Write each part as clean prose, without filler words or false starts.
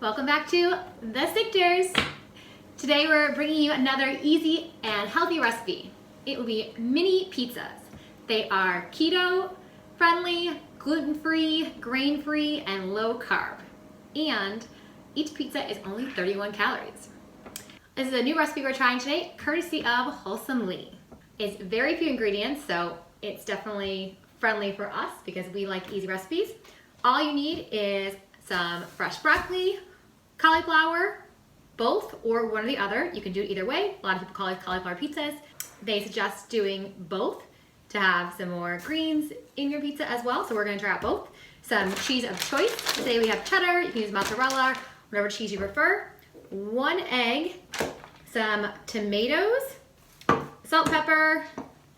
Welcome back to The Sictors. Today we're bringing you another easy and healthy recipe. It will be mini pizzas. They are keto friendly, gluten-free, grain-free, and low carb. And each pizza is only 31 calories. This is a new recipe we're trying today, courtesy of Wholesomely. It's very few ingredients, so it's definitely friendly for us because we like easy recipes. All you need is some fresh broccoli, cauliflower, both or one or the other. You can do it either way. A lot of people call it cauliflower pizzas. They suggest doing both to have some more greens in your pizza as well. So we're gonna try out both. Some cheese of choice. Today we have cheddar, you can use mozzarella, whatever cheese you prefer. 1 egg, some tomatoes, salt, pepper,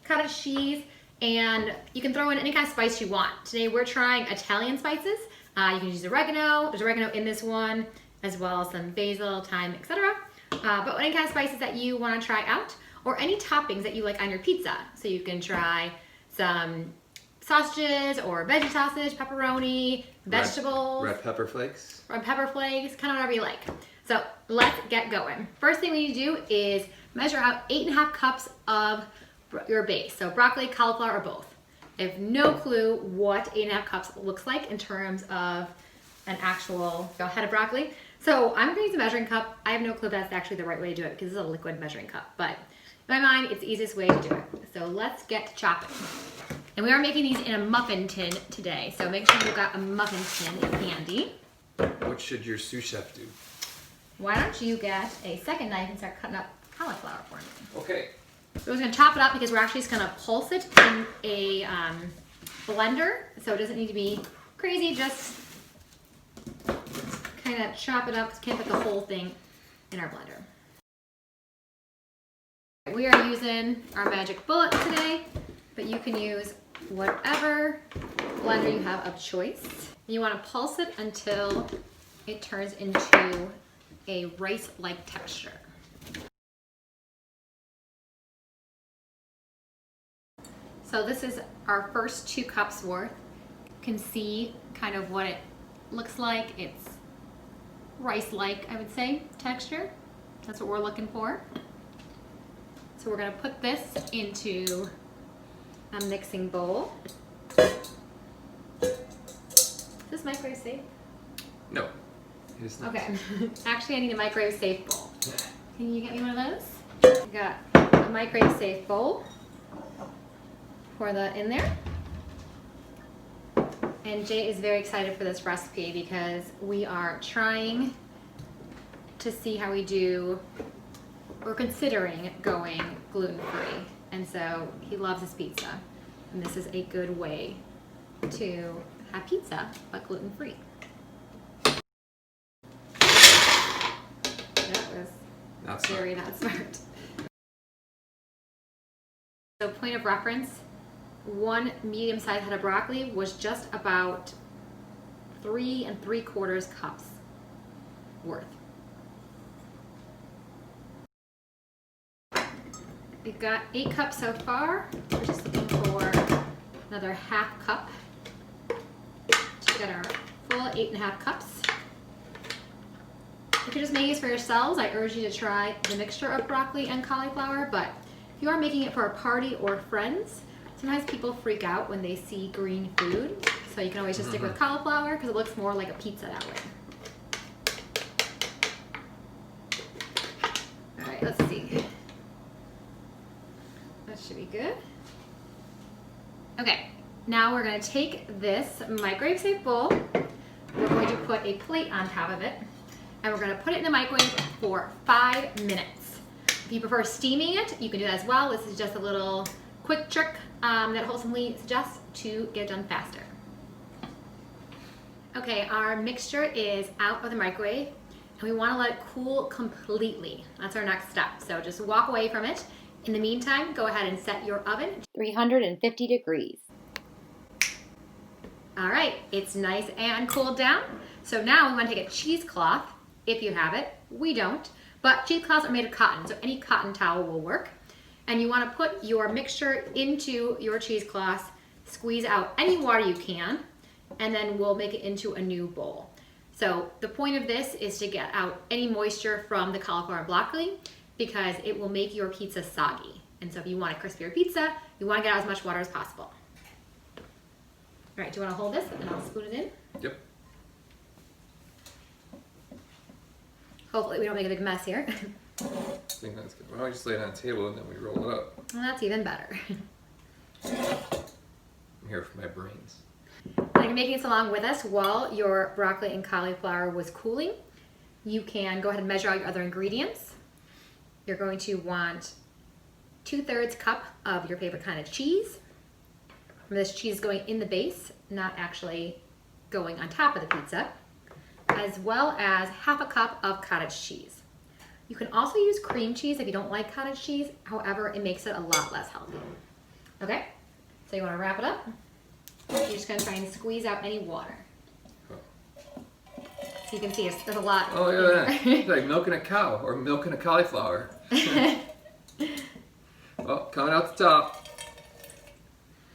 cottage cheese, and you can throw in any kind of spice you want. Today we're trying Italian spices. You can use oregano. There's oregano in this one, as well as some basil, thyme, etc. But any kind of spices that you want to try out, or any toppings that you like on your pizza. So you can try some sausages or veggie sausage, pepperoni, vegetables. Red pepper flakes. Red pepper flakes, kind of whatever you like. So let's get going. First thing we need to do is measure out 8.5 cups of your base. So broccoli, cauliflower, or both. I have no clue what 8.5 cups looks like in terms of an actual head of broccoli. So I'm gonna use a measuring cup. I have no clue if that's actually the right way to do it because this is a liquid measuring cup, but in my mind, it's the easiest way to do it. So let's get chopping. And we are making these in a muffin tin today. So make sure you've got a muffin tin handy. What should your sous chef do? Why don't you get a second knife and start cutting up cauliflower for me? Okay. So we're gonna chop it up because we're actually just gonna pulse it in a blender. So it doesn't need to be crazy, just kind of chop it up because we can't put the whole thing in our blender. We are using our magic bullet today, but you can use whatever blender you have of choice. You want to pulse it until it turns into a rice-like texture. So this is our first 2 cups worth. You can see kind of what it looks like. It's rice-like, I would say, texture. That's what we're looking for. So we're gonna put this into a mixing bowl. Is this microwave safe? No, it is not. Okay. Actually, I need a microwave safe bowl. Can you get me one of those? I got a microwave safe bowl. Pour that in there. And Jay is very excited for this recipe because we are trying to see how we do. We're considering going gluten-free, and so he loves his pizza, and this is a good way to have pizza but gluten-free. That was Not smart. very not smart. So point of reference, 1 medium-sized head of broccoli was just about 3 3/4 cups worth. We've got 8 cups so far. We're just looking for another 1/2 cup to get our full 8.5 cups. If you're just making this for yourselves, I urge you to try the mixture of broccoli and cauliflower, but if you are making it for a party or friends, sometimes people freak out when they see green food, so you can always just stick with cauliflower because it looks more like a pizza that way. All right, let's see. That should be good. Okay, now we're going to take this microwave safe bowl. We're going to put a plate on top of it, and we're going to put it in the microwave for 5 minutes. If you prefer steaming it, you can do that as well. This is just a little quick trick that Wholesomely suggests to get it done faster. Okay, our mixture is out of the microwave, and we want to let it cool completely. That's our next step. So just walk away from it. In the meantime, go ahead and set your oven 350 degrees. All right, it's nice and cooled down. So now we want to take a cheesecloth, if you have it. We don't, but cheesecloths are made of cotton, so any cotton towel will work. And you want to put your mixture into your cheesecloth, squeeze out any water you can, and then we'll make it into a new bowl. So the point of this is to get out any moisture from the cauliflower and broccoli because it will make your pizza soggy. And so if you want a crispier pizza, you want to get out as much water as possible. All right, do you want to hold this and I'll spoon it in? Yep. Hopefully we don't make a big mess here. I think that's good. Why don't we just lay it on the table and then we roll it up? Well, that's even better. I'm here for my brains. When you're making this along with us while your broccoli and cauliflower was cooling, you can go ahead and measure out your other ingredients. You're going to want 2/3 cup of your favorite kind of cheese. This cheese is going in the base, not actually going on top of the pizza, as well as 1/2 cup of cottage cheese. You can also use cream cheese if you don't like cottage cheese. However, it makes it a lot less healthy. Okay, so you want to wrap it up. You're just going to try and squeeze out any water. So you can see there's a lot. Oh, yeah, it's like milking a cow or milking a cauliflower. Oh, coming out the top.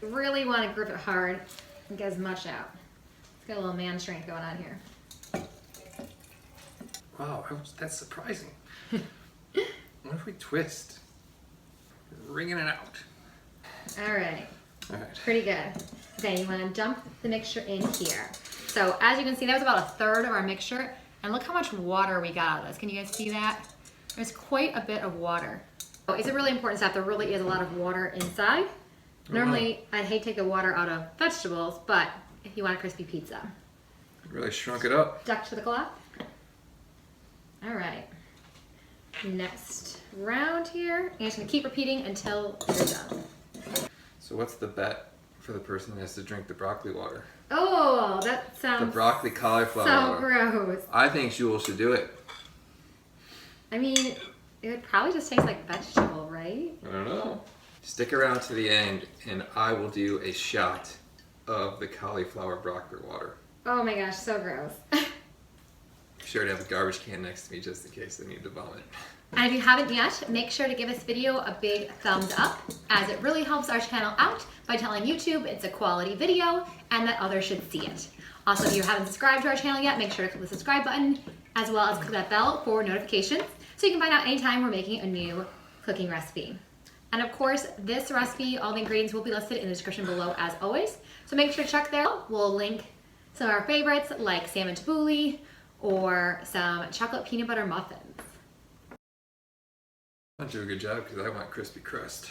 You really want to grip it hard and get as much out. It's got a little man strength going on here. Wow, that's surprising. What if we twist? Wringing it out. All right. All right. Pretty good. Okay, you want to dump the mixture in here. So as you can see, that was about 1/3 of our mixture. And look how much water we got out of this. Can you guys see that? There's quite a bit of water. So it's really important that there really is a lot of water inside. Normally, I'd hate to take the water out of vegetables, but if you want a crispy pizza. Really shrunk it up. Duck to the cloth. All right. Next round here. You're just gonna keep repeating until you're done. So what's the bet for the person that has to drink the broccoli water? Oh, that sounds The broccoli cauliflower so water. gross. I think Jewel should do it. I mean, it would probably just taste like vegetable, right? I don't know. Stick around to the end and I will do a shot of the cauliflower broccoli water. Oh my gosh, so gross. Be sure to have a garbage can next to me just in case I need to vomit. And if you haven't yet, make sure to give this video a big thumbs up, as it really helps our channel out by telling YouTube it's a quality video and that others should see it. Also, if you haven't subscribed to our channel yet, make sure to click the subscribe button, as well as click that bell for notifications so you can find out anytime we're making a new cooking recipe. And of course, this recipe, all the ingredients will be listed in the description below as always. So make sure to check there. We'll link some of our favorites like salmon tabbouleh or some chocolate peanut butter muffins. I'll do a good job because I want crispy crust.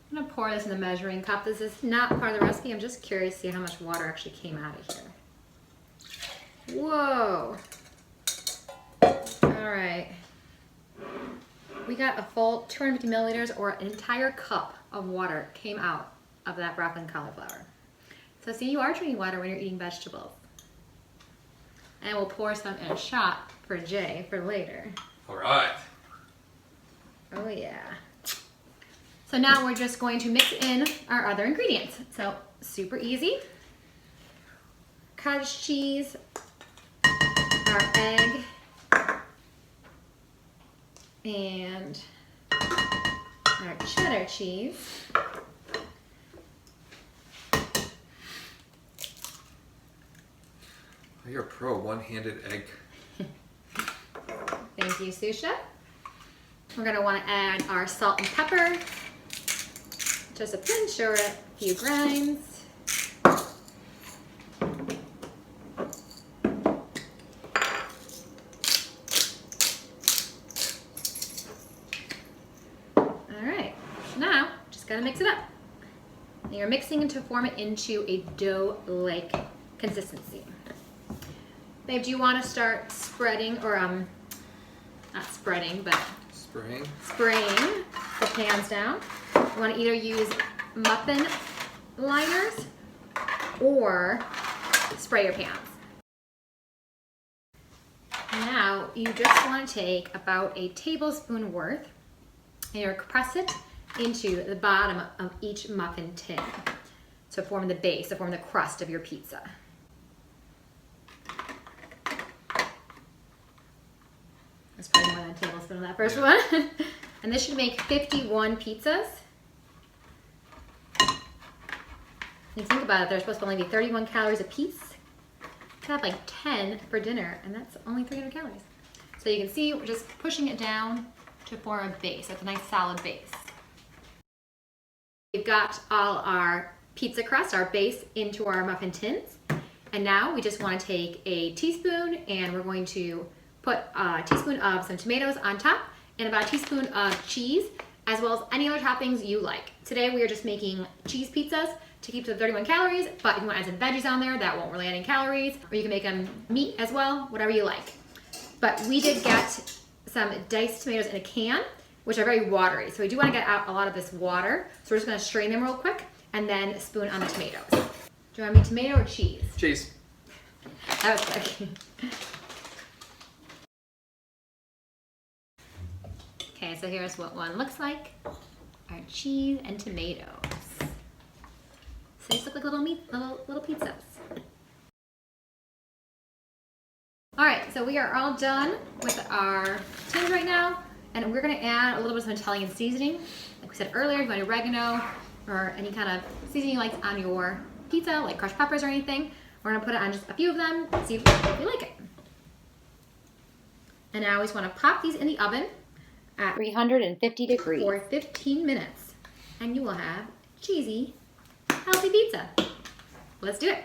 I'm gonna pour this in the measuring cup. This is not part of the recipe. I'm just curious to see how much water actually came out of here. Whoa. All right. We got a full 250 milliliters or an entire cup of water came out of that broccoli and cauliflower. So see, you are drinking water when you're eating vegetables. And we'll pour some in a shot for Jay for later. All right. Oh yeah. So now we're just going to mix in our other ingredients. So super easy. Cottage cheese, our egg, and our cheddar cheese. Oh, you're a pro, one-handed egg. Thank you, Susha. We're gonna wanna add our salt and pepper. Just a pinch or a few grinds. Alright, now just gotta mix it up. And you're mixing to form it into a dough-like consistency. Babe, do you want to start spreading, or not spreading, but spraying the pans down? You want to either use muffin liners or spray your pans. Now you just want to take about a tablespoon worth and you press it into the bottom of each muffin tin to form the base, to form the crust of your pizza. That's probably more than a tablespoon of that first one. And this should make 51 pizzas. You think about it, they're supposed to only be 31 calories a piece. could have like 10 for dinner, and that's only 300 calories. So you can see we're just pushing it down to form a base. That's a nice solid base. We've got all our pizza crust, our base, into our muffin tins. And now we just want to take a teaspoon and we're going to put a teaspoon of some tomatoes on top and about a teaspoon of cheese, as well as any other toppings you like. Today we are just making cheese pizzas to keep to 31 calories, but if you want to add some veggies on there, that won't really add any calories. Or you can make them meat as well, whatever you like. But we did get some diced tomatoes in a can, which are very watery. So we do want to get out a lot of this water. So we're just going to strain them real quick and then spoon on the tomatoes. Do you want me tomato or cheese? Cheese. That was quick. Okay, so here's what one looks like. Our cheese and tomatoes. So these look like little pizzas. All right, so we are all done with our tins right now, and we're gonna add a little bit of some Italian seasoning. Like we said earlier, if you want oregano or any kind of seasoning you like on your pizza, like crushed peppers or anything, we're gonna put it on just a few of them, see if you like it. And now we just wanna pop these in the oven at 350 degrees for 15 minutes, and you will have cheesy, healthy pizza. Let's do it.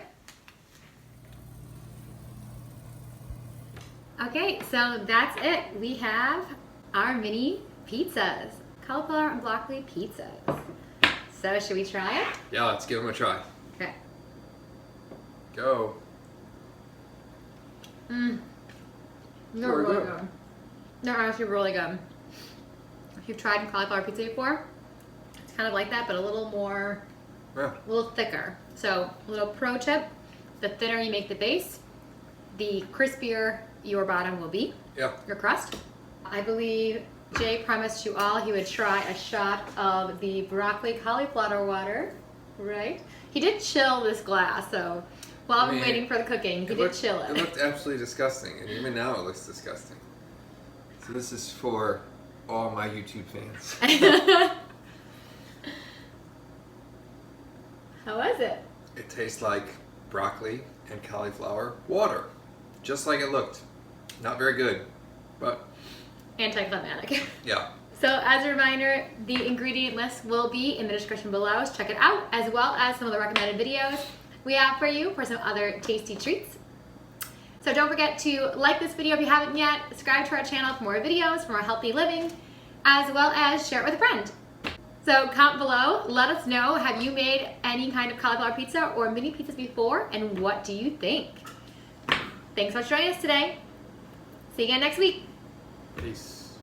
Okay, so that's it. We have our mini pizzas, cauliflower and broccoli pizzas. So should we try it? Yeah, let's give them a try. Okay. Go. They're Very really good. good. They're honestly really good. If you've tried cauliflower pizza before, it's kind of like that, but a little more, Yeah. a little thicker. So a little pro tip, the thinner you make the base, the crispier your bottom will be, Yeah. your crust. I believe Jay promised you all he would try a shot of the broccoli cauliflower water, right? He did chill this glass, so while we're waiting for the cooking, he did chill it. It looked absolutely disgusting, and even now it looks disgusting. So this is for all my YouTube fans. How was it? It tastes like broccoli and cauliflower water, just like it looked. Not very good, but Anticlimactic. yeah. So as a reminder, the ingredient list will be in the description below, so check it out, as well as some of the recommended videos we have for you for some other tasty treats. So don't forget to like this video if you haven't yet, subscribe to our channel for more videos, for more healthy living, as well as share it with a friend. So comment below, let us know, have you made any kind of cauliflower pizza or mini pizzas before, and what do you think? Thanks so much for joining us today. See you again next week. Peace.